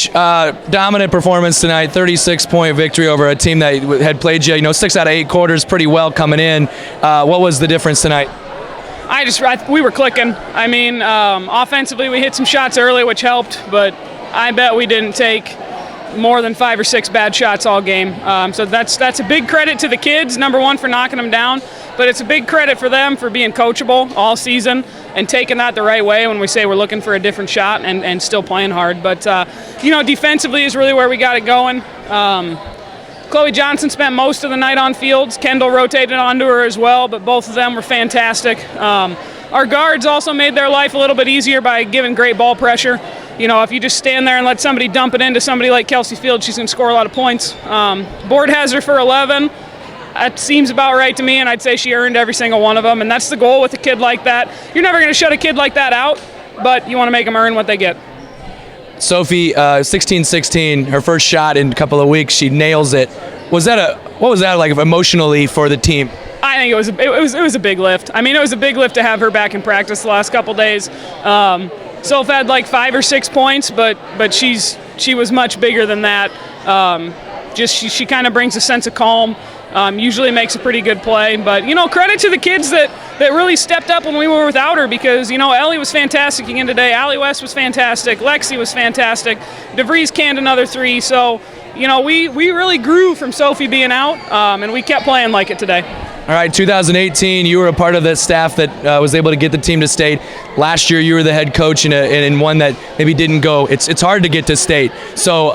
Coach, dominant performance tonight, 36-point victory over a team that had played you, 6 out of 8 quarters pretty well coming in. What was the difference tonight? We were clicking. I mean, offensively we hit some shots early, which helped, but I bet we didn't take more than 5 or 6 bad shots all game. So that's a big credit to the kids, number one, for knocking them down, but it's a big credit for them for being coachable all season and taking that the right way when we say we're looking for a different shot and still playing hard. But, defensively is really where we got it going. Chloe Johnson spent most of the night on fields. Kendall rotated onto her as well, but both of them were fantastic. Our guards also made their life a little bit easier by giving great ball pressure. If you just stand there and let somebody dump it into somebody like Kelsey Fields, she's going to score a lot of points. Board has her for 11. That seems about right to me, and I'd say she earned every single one of them, and that's the goal with a kid like that. You're never going to shut a kid like that out, but you want to make them earn what they get. Sophie, 16-16, her first shot in a couple of weeks, she nails it. What was that like emotionally for the team? I think it was a big lift. I mean, it was a big lift to have her back in practice the last couple days. Soph had like 5 or 6 points, but she was much bigger than that. She kind of brings a sense of calm. Usually makes a pretty good play, but credit to the kids that really stepped up when we were without her, because Ellie was fantastic again today. Allie West was fantastic. Lexi was fantastic. DeVries canned another 3. So we really grew from Sophie being out, and we kept playing like it today. All right, 2018, you were a part of that staff that was able to get the team to state. Last year, you were the head coach in one that maybe didn't go. It's hard to get to state. So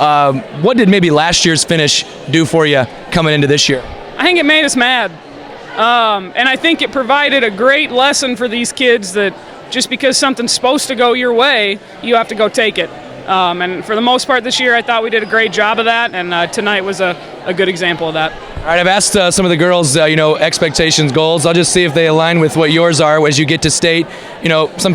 what did maybe last year's finish do for you coming into this year? I think it made us mad. And I think it provided a great lesson for these kids that just because something's supposed to go your way, you have to go take it. And for the most part this year, I thought we did a great job of that, and tonight was a good example of that. All right, I've asked some of the girls, expectations, goals. I'll just see if they align with what yours are as you get to state. Some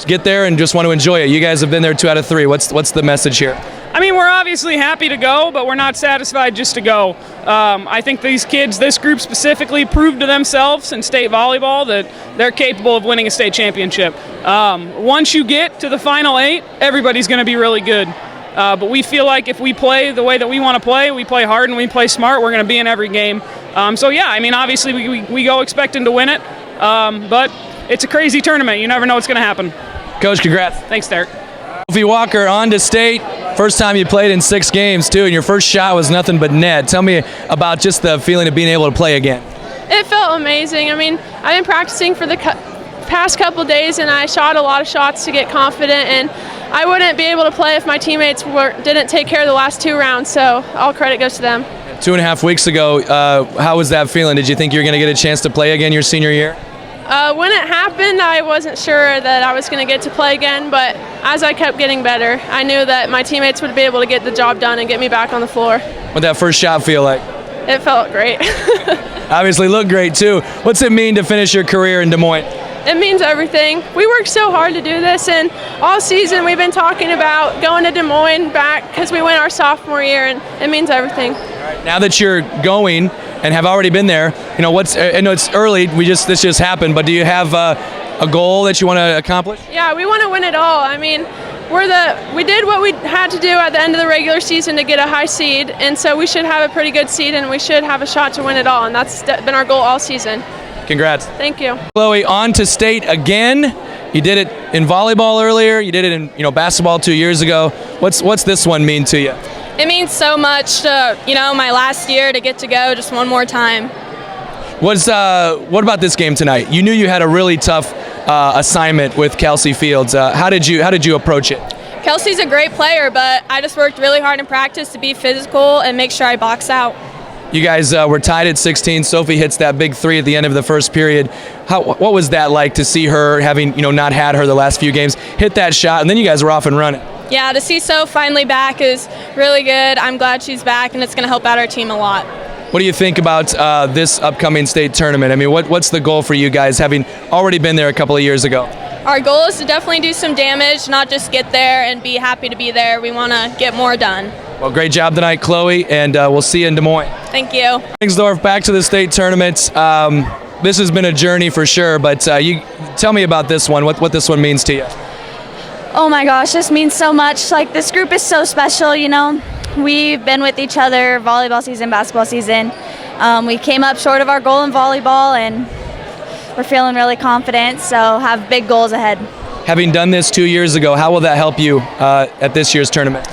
get there and just want to enjoy it. You guys have been there 2 out of 3. What's the message here? I mean, we're obviously happy to go, but we're not satisfied just to go. I think these kids, this group specifically, proved to themselves in state volleyball that they're capable of winning a state championship. Once you get to the final 8, everybody's going to be really good. But we feel like if we play the way that we want to play, we play hard and we play smart, we're going to be in every game. Obviously we go expecting to win it, but it's a crazy tournament. You never know what's going to happen. Coach, congrats. Thanks, Derek. Sophie Walker on to state. First time you played in 6 games, too, and your first shot was nothing but net. Tell me about just the feeling of being able to play again. It felt amazing. I mean, I've been practicing for the past couple days, and I shot a lot of shots to get confident, and I wouldn't be able to play if my teammates didn't take care of the last 2 rounds, so all credit goes to them. 2.5 weeks ago, how was that feeling? Did you think you were going to get a chance to play again your senior year? When it happened, I wasn't sure that I was going to get to play again, but as I kept getting better, I knew that my teammates would be able to get the job done and get me back on the floor. What'd that first shot feel like? It felt great. Obviously looked great, too. What's it mean to finish your career in Des Moines? It means everything. We worked so hard to do this, and all season we've been talking about going to Des Moines back because we went our sophomore year, and it means everything. All right, now that you're going and have already been there, I know it's early, this just happened, but do you have a goal that you want to accomplish? Yeah, we want to win it all. I mean, we did what we had to do at the end of the regular season to get a high seed, and so we should have a pretty good seed, and we should have a shot to win it all, and that's been our goal all season. Congrats. Thank you. Chloe, on to state again. You did it in volleyball earlier. You did it in basketball 2 years ago. What's this one mean to you? It means so much to, my last year to get to go just one more time. What about this game tonight? You knew you had a really tough assignment with Kelsey Fields. How did you approach it? Kelsey's a great player, but I just worked really hard in practice to be physical and make sure I box out. You guys were tied at 16. Sophie hits that big 3 at the end of the first period. What was that like to see her, having not had her the last few games, hit that shot, and then you guys were off and running? Yeah, to see Soph finally back is really good. I'm glad she's back, and it's going to help out our team a lot. What do you think about this upcoming state tournament? I mean, what's the goal for you guys, having already been there a couple of years ago? Our goal is to definitely do some damage, not just get there and be happy to be there. We want to get more done. Well, great job tonight, Chloe, and we'll see you in Des Moines. Thank you. Kingsdorf, back to the state tournament. This has been a journey for sure, but you tell me about this one, what this one means to you. Oh my gosh, this means so much. Like, this group is so special, you know. We've been with each other volleyball season, basketball season. We came up short of our goal in volleyball, and we're feeling really confident, so have big goals ahead. Having done this 2 years ago, how will that help you at this year's tournament?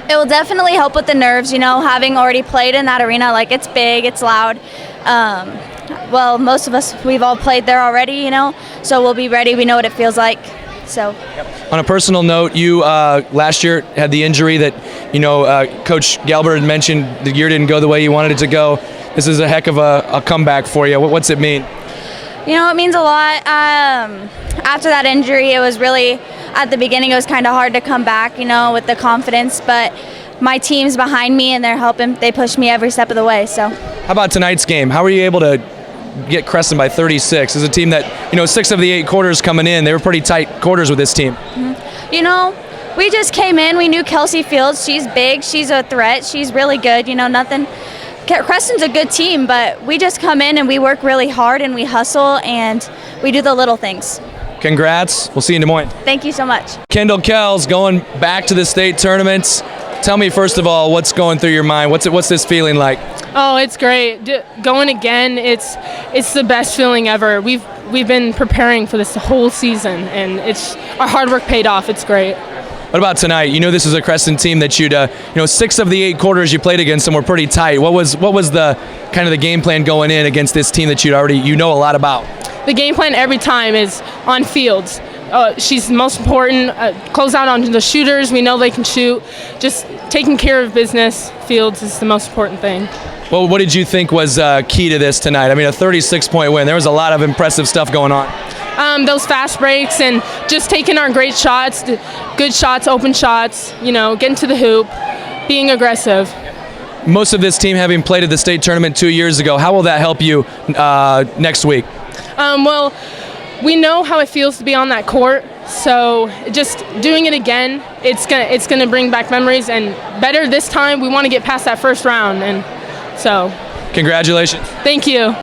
It will definitely help with the nerves, you know, having already played in that arena. Like, it's big, it's loud. Well, most of us, we've all played there already, you know, so we'll be ready. We know what it feels like. So. On a personal note, you last year had the injury that, you know, Coach Galbert had mentioned the year didn't go the way you wanted it to go. This is a heck of a comeback for you. What's it mean? You know, it means a lot. After that injury, it was really, at the beginning, it was kind of hard to come back, you know, with the confidence, but my team's behind me and they're helping. They push me every step of the way, so. How about tonight's game? How were you able to get Creston by 36? As a team that, you know, 6 of the 8 quarters coming in, they were pretty tight quarters with this team. Mm-hmm. You know, we just came in. We knew Kelsey Fields. She's big. She's a threat. She's really good. You know, nothing. Creston's a good team, but we just come in and we work really hard and we hustle and we do the little things. Congrats. We'll see you in Des Moines. Thank you so much. Kendall Kells going back to the state tournaments. Tell me, first of all, what's going through your mind? What's this feeling like? Oh, it's great. Going again, it's the best feeling ever. We've been preparing for this the whole season, and our hard work paid off. It's great. What about tonight? You know, this is a Creston team that you'd, 6 of the 8 quarters you played against them were pretty tight. What was the kind of the game plan going in against this team that you know a lot about? The game plan every time is on Fields. She's the most important. Close out on the shooters. We know they can shoot. Just taking care of business. Fields is the most important thing. Well, what did you think was key to this tonight? I mean, a 36-point win. There was a lot of impressive stuff going on. Those fast breaks and just taking our great shots, good shots, open shots, getting to the hoop, being aggressive. Most of this team having played at the state tournament 2 years ago, how will that help you next week? Well, we know how it feels to be on that court, so just doing it again, it's gonna bring back memories, and better this time. We want to get past that first round, and so. Congratulations. Thank you.